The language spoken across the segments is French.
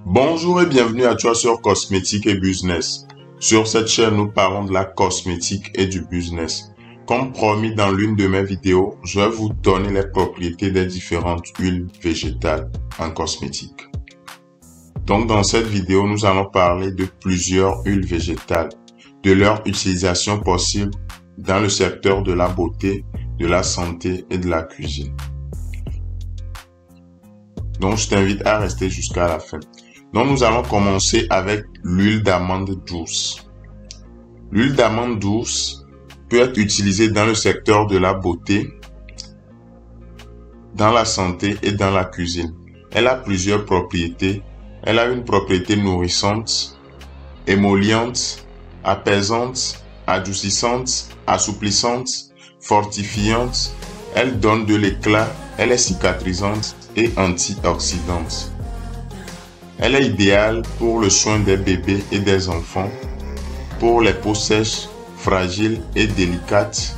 Bonjour et bienvenue à toi sur Cosmétique et Business. Sur cette chaîne, nous parlons de la cosmétique et du business. Comme promis dans l'une de mes vidéos, je vais vous donner les propriétés des différentes huiles végétales en cosmétique. Donc dans cette vidéo, nous allons parler de plusieurs huiles végétales, de leur utilisation possible dans le secteur de la beauté, de la santé et de la cuisine. Donc je t'invite à rester jusqu'à la fin. Donc nous allons commencer avec l'huile d'amande douce. L'huile d'amande douce peut être utilisée dans le secteur de la beauté, dans la santé et dans la cuisine. Elle a plusieurs propriétés. Elle a une propriété nourrissante, émolliente, apaisante, adoucissante, assouplissante, fortifiante. Elle donne de l'éclat, elle est cicatrisante et antioxydante. Elle est idéale pour le soin des bébés et des enfants, pour les peaux sèches, fragiles et délicates,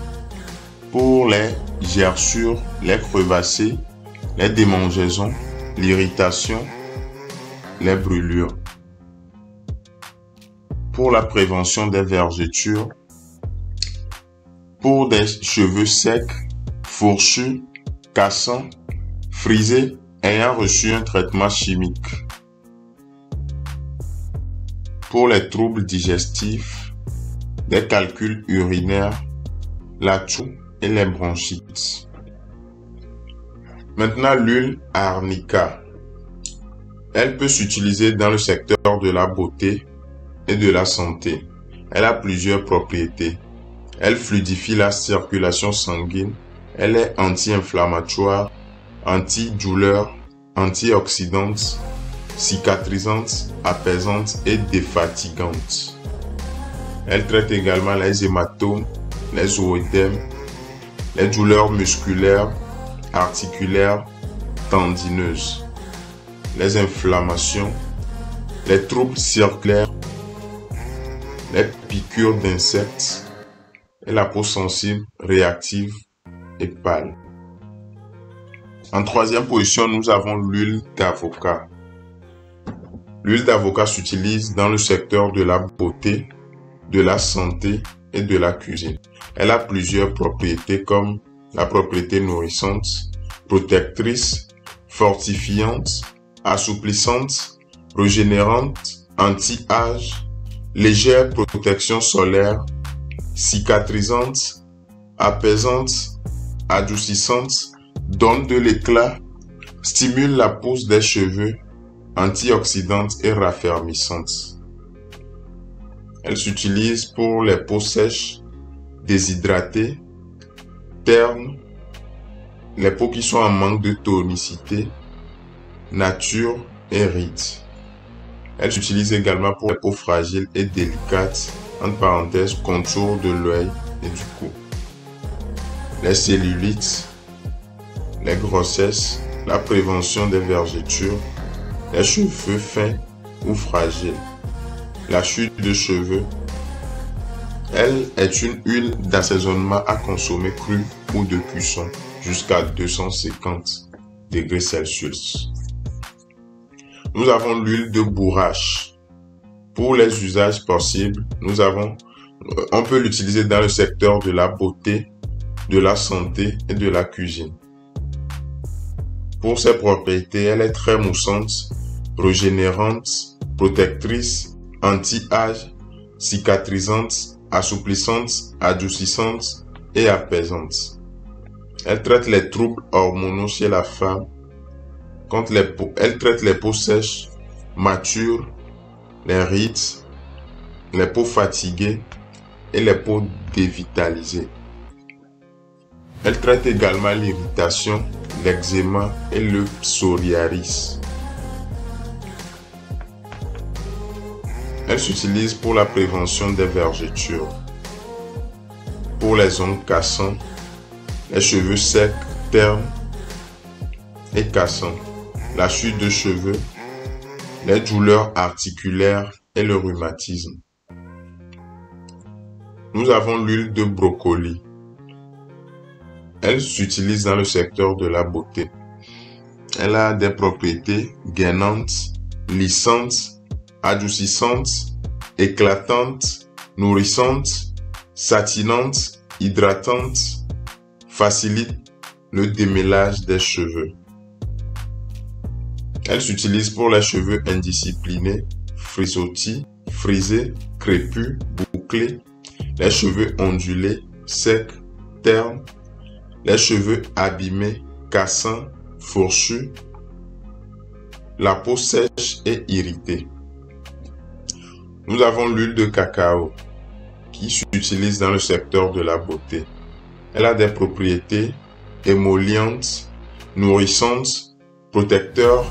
pour les gerçures, les crevassés, les démangeaisons, l'irritation, les brûlures. Pour la prévention des vergetures, pour des cheveux secs, fourchus, cassants, frisés, ayant reçu un traitement chimique. Pour les troubles digestifs, des calculs urinaires, la toux et les bronchites. Maintenant, l'huile arnica. Elle peut s'utiliser dans le secteur de la beauté et de la santé. Elle a plusieurs propriétés. Elle fluidifie la circulation sanguine. Elle est anti-inflammatoire, anti-douleur, antioxydante, cicatrisante, apaisante et défatigante. Elle traite également les hématomes, les oedèmes, les douleurs musculaires, articulaires, tendineuses, les inflammations, les troubles circulaires, les piqûres d'insectes et la peau sensible, réactive et pâle. En troisième position, nous avons l'huile d'avocat. L'huile d'avocat s'utilise dans le secteur de la beauté, de la santé et de la cuisine. Elle a plusieurs propriétés comme la propriété nourrissante, protectrice, fortifiante, assouplissante, régénérante, anti-âge, légère protection solaire, cicatrisante, apaisante, adoucissante, donne de l'éclat, stimule la pousse des cheveux, antioxydante et raffermissante. Elle s'utilise pour les peaux sèches, déshydratées, ternes, les peaux qui sont en manque de tonicité, nature et rides. Elle s'utilise également pour les peaux fragiles et délicates, entre parenthèses, contour de l'œil et du cou. Les cellulites, les grossesses, la prévention des vergetures, les cheveux fins ou fragiles, la chute de cheveux. Elle est une huile d'assaisonnement à consommer crue ou de cuisson jusqu'à 250 degrés Celsius. Nous avons l'huile de bourrache. Pour les usages possibles, on peut l'utiliser dans le secteur de la beauté, de la santé et de la cuisine. Pour ses propriétés, elle est très moussante, régénérante, protectrice, anti-âge, cicatrisante, assouplissante, adoucissante et apaisante. Elle traite les troubles hormonaux chez la femme. Elle traite les peaux sèches, matures, les rides, les peaux fatiguées et les peaux dévitalisées. Elle traite également l'irritation, l'eczéma et le psoriasis. Elle s'utilise pour la prévention des vergetures, pour les ongles cassants, les cheveux secs, ternes et cassants, la chute de cheveux, les douleurs articulaires et le rhumatisme. Nous avons l'huile de brocoli. Elle s'utilise dans le secteur de la beauté. Elle a des propriétés gainantes, lissante, adoucissante, éclatante, nourrissante, satinante, hydratante, facilite le démêlage des cheveux. Elle s'utilise pour les cheveux indisciplinés, frisottis, frisés, crépus, bouclés, les cheveux ondulés, secs, ternes, les cheveux abîmés, cassants, fourchus, la peau sèche et irritée. Nous avons l'huile de cacao qui s'utilise dans le secteur de la beauté. Elle a des propriétés émollientes, nourrissantes, protecteurs,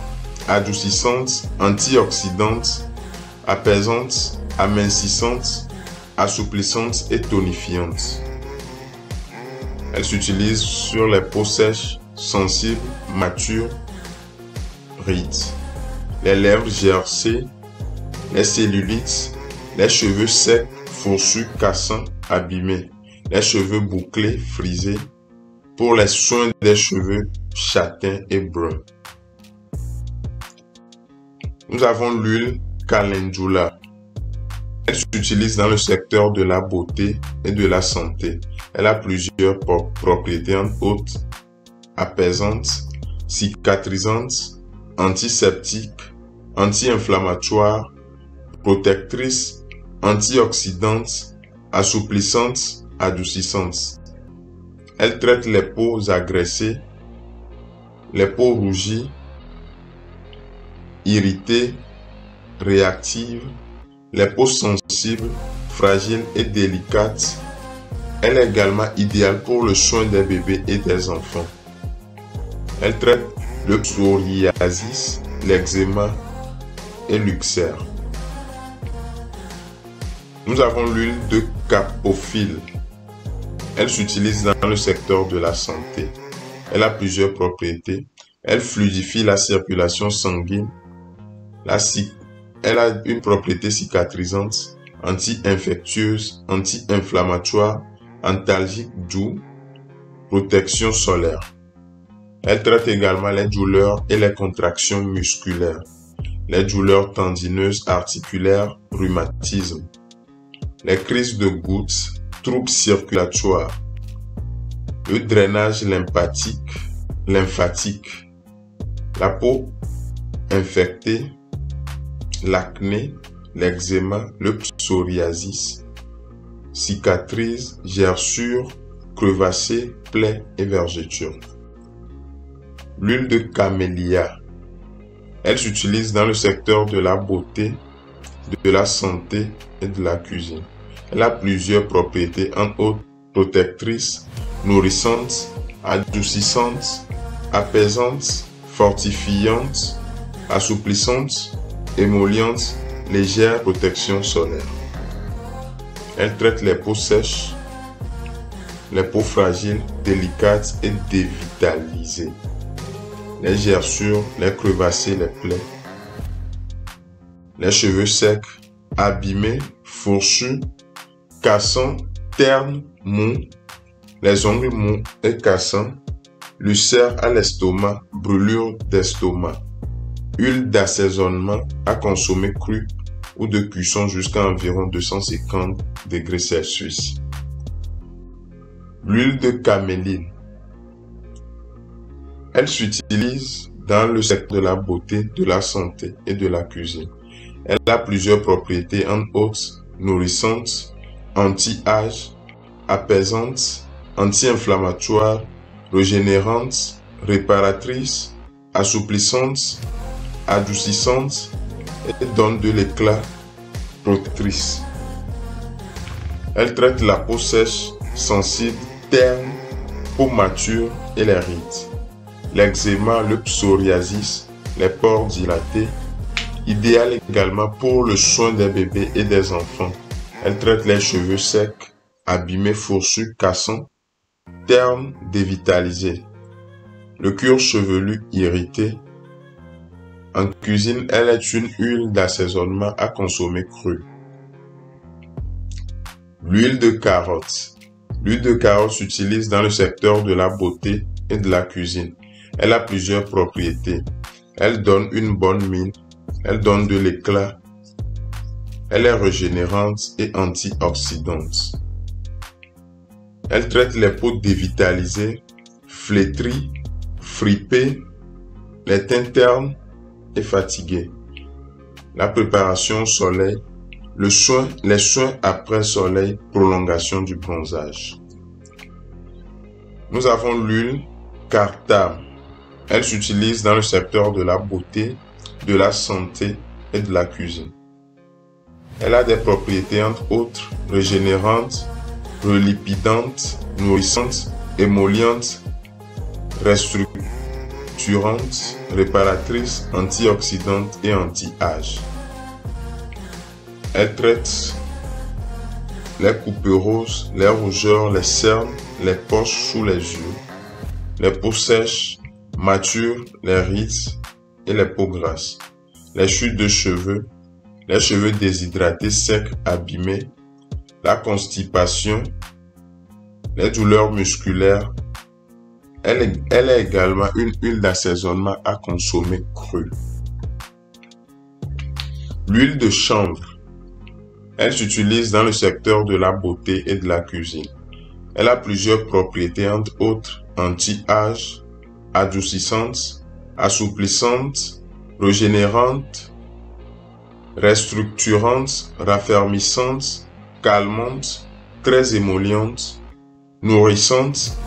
adoucissantes, antioxydantes, apaisantes, amincissantes, assouplissantes et tonifiantes. Elle s'utilise sur les peaux sèches, sensibles, matures, rides, les lèvres gercées, les cellulites, les cheveux secs, fourchus, cassants, abîmés, les cheveux bouclés, frisés, pour les soins des cheveux châtains et bruns. Nous avons l'huile calendula. Elle s'utilise dans le secteur de la beauté et de la santé. Elle a plusieurs propriétés entre autres apaisantes, cicatrisantes, antiseptiques, anti-inflammatoires, protectrices, antioxydantes, assouplissantes, adoucissantes. Elle traite les peaux agressées, les peaux rougies, irritées, réactives, les peaux sensibles, fragiles et délicates. Elle est également idéale pour le soin des bébés et des enfants. Elle traite le psoriasis, l'eczéma et l'ulcère. Nous avons l'huile de capophylle. Elle s'utilise dans le secteur de la santé. Elle a plusieurs propriétés. Elle fluidifie la circulation sanguine. Elle a une propriété cicatrisante, anti-infectieuse, anti-inflammatoire, antalgique doux, protection solaire. Elle traite également les douleurs et les contractions musculaires, les douleurs tendineuses articulaires, rhumatisme, les crises de gouttes, troubles circulatoires, le drainage lymphatique, la peau infectée, l'acné, l'eczéma, le psoriasis, cicatrices, gerçures, crevassées, plaies et vergetures. L'huile de camélia. Elle s'utilise dans le secteur de la beauté, de la santé et de la cuisine. Elle a plusieurs propriétés, entre autres protectrices, nourrissantes, adoucissantes, apaisantes, fortifiantes, assouplissantes, émollientes, légère protection solaire. Elle traite les peaux sèches, les peaux fragiles, délicates et dévitalisées, les gerçures, les crevassées, les plaies, les cheveux secs, abîmés, fourchus, cassants, ternes, mous, les ongles mous et cassants, l'ulcère à l'estomac, brûlure d'estomac. Huile d'assaisonnement à consommer crue ou de cuisson jusqu'à environ 250 degrés Celsius. L'huile de caméline. Elle s'utilise dans le secteur de la beauté, de la santé et de la cuisine. Elle a plusieurs propriétés, entre autres nourrissantes, anti-âge, apaisantes, anti-inflammatoires, régénérantes, réparatrices, assouplissantes, adoucissantes et donne de l'éclat, protectrice. Elle traite la peau sèche, sensible, terne, peau mature et les rides, l'eczéma, le psoriasis, les pores dilatés. Idéale également pour le soin des bébés et des enfants. Elle traite les cheveux secs, abîmés, fourchus, cassants, ternes, dévitalisés, le cuir chevelu irrité. En cuisine, elle est une huile d'assaisonnement à consommer crue. L'huile de carotte. L'huile de carotte s'utilise dans le secteur de la beauté et de la cuisine. Elle a plusieurs propriétés. Elle donne une bonne mine, Elle donne de l'éclat. Elle est régénérante et antioxydante. Elle traite les peaux dévitalisées, flétries, fripées, les teintes ternes et fatiguées. La préparation au soleil, les soins après soleil, prolongation du bronzage. Nous avons l'huile Cartame. Elle s'utilise dans le secteur de la beauté, de la santé et de la cuisine. Elle a des propriétés entre autres régénérantes, relipidantes, nourrissantes, émollientes, restructurantes, réparatrices, antioxydantes et anti-âge. Elle traite les couperoses, les rougeurs, les cernes, les poches sous les yeux, les peaux sèches, matures, les rides et les peaux grasses, les chutes de cheveux, les cheveux déshydratés, secs, abîmés, la constipation, les douleurs musculaires. Elle est également une huile d'assaisonnement à consommer crue. L'huile de chanvre. Elle s'utilise dans le secteur de la beauté et de la cuisine. Elle a plusieurs propriétés, entre autres anti-âge, adoucissante, assouplissante, régénérante, restructurante, raffermissante, calmante, très émolliente, nourrissante,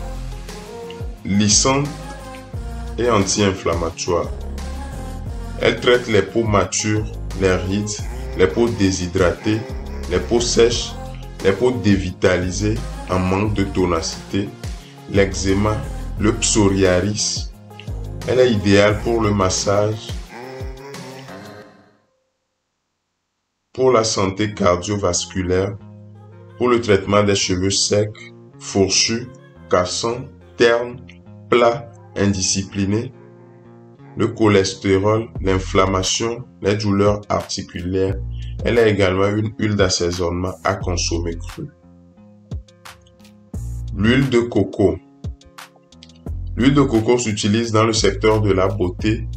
lissante et anti-inflammatoire. Elle traite les peaux matures, les rides, les peaux déshydratées, les peaux sèches, les peaux dévitalisées en manque de tonacité, l'eczéma, le psoriasis. Elle est idéale pour le massage, pour la santé cardiovasculaire, pour le traitement des cheveux secs, fourchus, cassants, ternes, plats, indisciplinés, le cholestérol, l'inflammation, les douleurs articulaires. Elle est également une huile d'assaisonnement à consommer crue. L'huile de coco. L'huile de coco s'utilise dans le secteur de la beauté,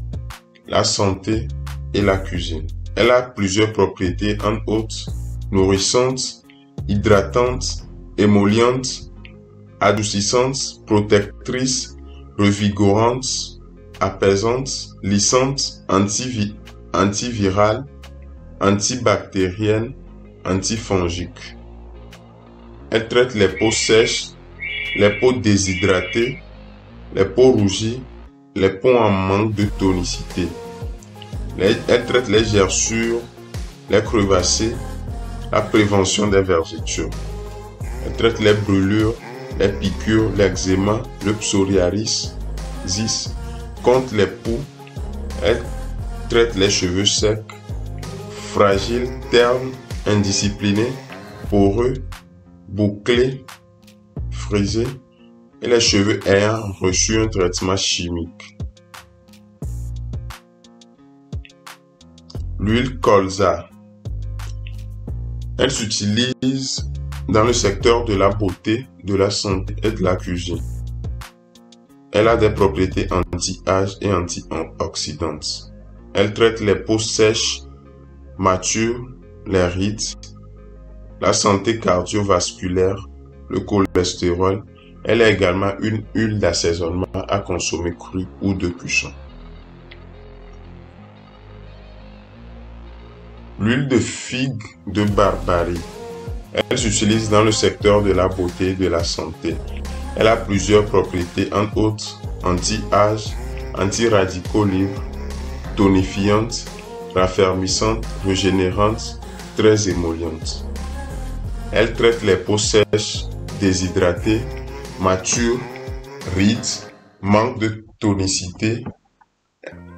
la santé et la cuisine. Elle a plusieurs propriétés, entre autres nourrissantes, hydratantes, émollientes, adoucissantes, protectrices, revigorantes, apaisantes, lissantes, antivirales, antibactériennes, antifongiques. Elle traite les peaux sèches, les peaux déshydratées, les peaux rougies, les peaux en manque de tonicité. Elle traite les gerçures, les crevassés, la prévention des vergetures. Elle traite les brûlures, les piqûres, l'eczéma, le psoriasis, contre les poux. Elle traite les cheveux secs, fragiles, ternes, indisciplinés, poreux, bouclés, frisés et les cheveux ayant reçu un traitement chimique. L'huile colza. Elle s'utilise dans le secteur de la beauté, de la santé et de la cuisine. Elle a des propriétés anti-âge et antioxydantes. Elle traite les peaux sèches, matures, les rides, la santé cardiovasculaire, le cholestérol. Elle est également une huile d'assaisonnement à consommer crue ou de cuisson. L'huile de figue de Barbarie. Elle s'utilise dans le secteur de la beauté et de la santé. Elle a plusieurs propriétés, entre autres anti-âge, anti-radicaux libres, tonifiante, raffermissante, régénérante, très émolliente. Elle traite les peaux sèches, déshydratées, matures, rides, manque de tonicité,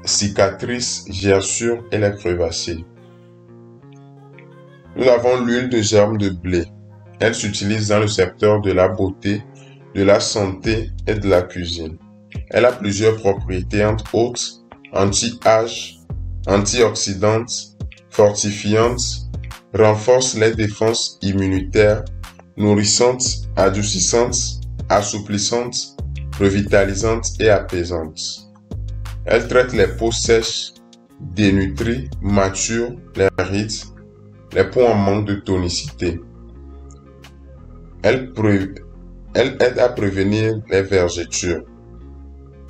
cicatrices, gerçures et les crevassés. Nous avons l'huile de germe de blé. Elle s'utilise dans le secteur de la beauté, de la santé et de la cuisine. Elle a plusieurs propriétés, entre autres anti-âge, antioxydantes, fortifiantes, renforce les défenses immunitaires, nourrissantes, adoucissantes, assouplissantes, revitalisantes et apaisantes. Elle traite les peaux sèches, dénutrie, mature les rides, les peaux en manque de tonicité. Elle aide à prévenir les vergetures.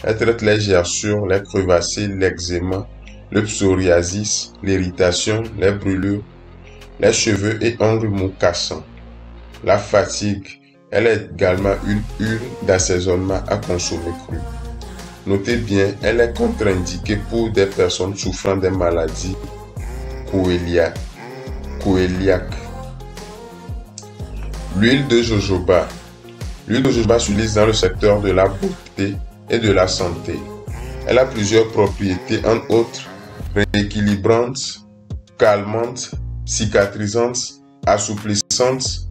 Elle traite les gerçures, les crevasses, l'eczéma, le psoriasis, l'irritation, les brûlures, les cheveux et ongles mocassants. La fatigue, elle est également une huile d'assaisonnement à consommer crue. Notez bien, elle est contre-indiquée pour des personnes souffrant des maladies cœliaques. L'huile de jojoba. L'huile de jojoba s'utilise dans le secteur de la beauté et de la santé. Elle a plusieurs propriétés, entre autres rééquilibrantes, calmantes, cicatrisantes, assouplissantes,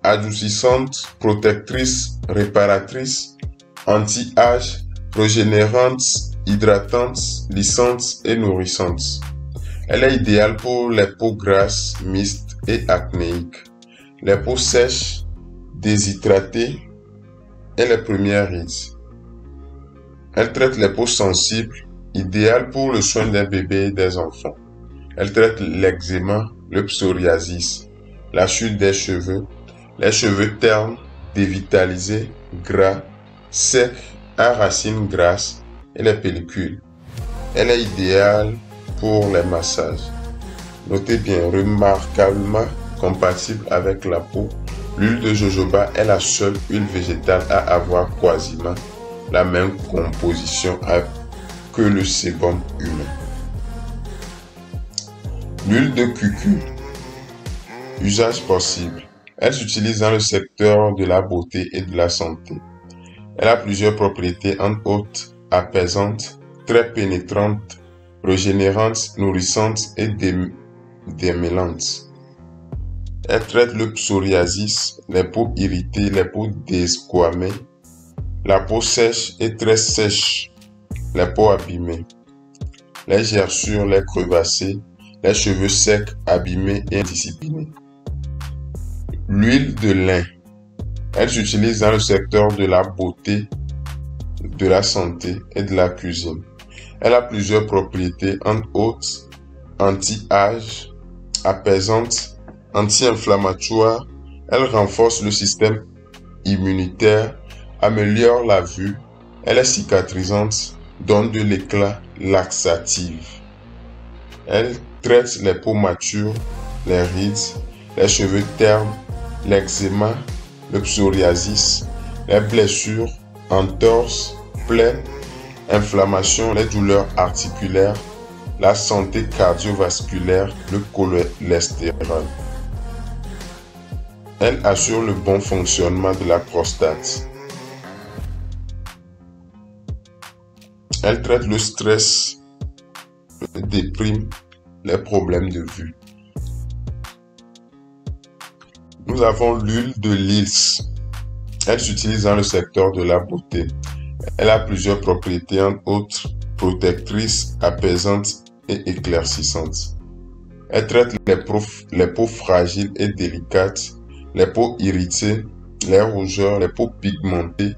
adoucissantes, protectrices, réparatrices, anti-âge, régénérantes, hydratantes, lissantes et nourrissantes. Elle est idéale pour les peaux grasses, mixtes et acnéiques, les peaux sèches, déshydratées et les premières rides. Elle traite les peaux sensibles, idéales pour le soin des bébés et des enfants. Elle traite l'eczéma, le psoriasis, la chute des cheveux, les cheveux ternes, dévitalisés, gras, secs, à racines grasses et les pellicules. Elle est idéale pour les massages. Notez bien, remarquablement compatible avec la peau, l'huile de jojoba est la seule huile végétale à avoir quasiment la même composition que le sébum humain. L'huile de cucul. Usage possible. Elle s'utilise dans le secteur de la beauté et de la santé. Elle a plusieurs propriétés, entre autres apaisantes, très pénétrantes, régénérantes, nourrissantes et démêlantes. Elle traite le psoriasis, les peaux irritées, les peaux desquamées, la peau sèche et très sèche, les peaux abîmées, les gerçures, les crevassées, les cheveux secs, abîmés et indisciplinés. L'huile de lin. Elle s'utilise dans le secteur de la beauté, de la santé et de la cuisine. Elle a plusieurs propriétés, entre autres anti-âge, apaisante, anti-inflammatoire. Elle renforce le système immunitaire, améliore la vue. Elle est cicatrisante, donne de l'éclat, laxative. Elle traite les peaux matures, les rides, les cheveux ternes, l'eczéma, le psoriasis, les blessures, entorses, plaies, inflammation, les douleurs articulaires, la santé cardiovasculaire, le cholestérol. Elle assure le bon fonctionnement de la prostate. Elle traite le stress, la déprime, les problèmes de vue. Nous avons l'huile de lis. Elle s'utilise dans le secteur de la beauté. Elle a plusieurs propriétés, entre autres protectrices, apaisantes et éclaircissantes. Elle traite les peaux fragiles et délicates, les peaux irritées, les rougeurs, les peaux pigmentées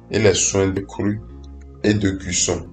et les soins de crue et de cuisson.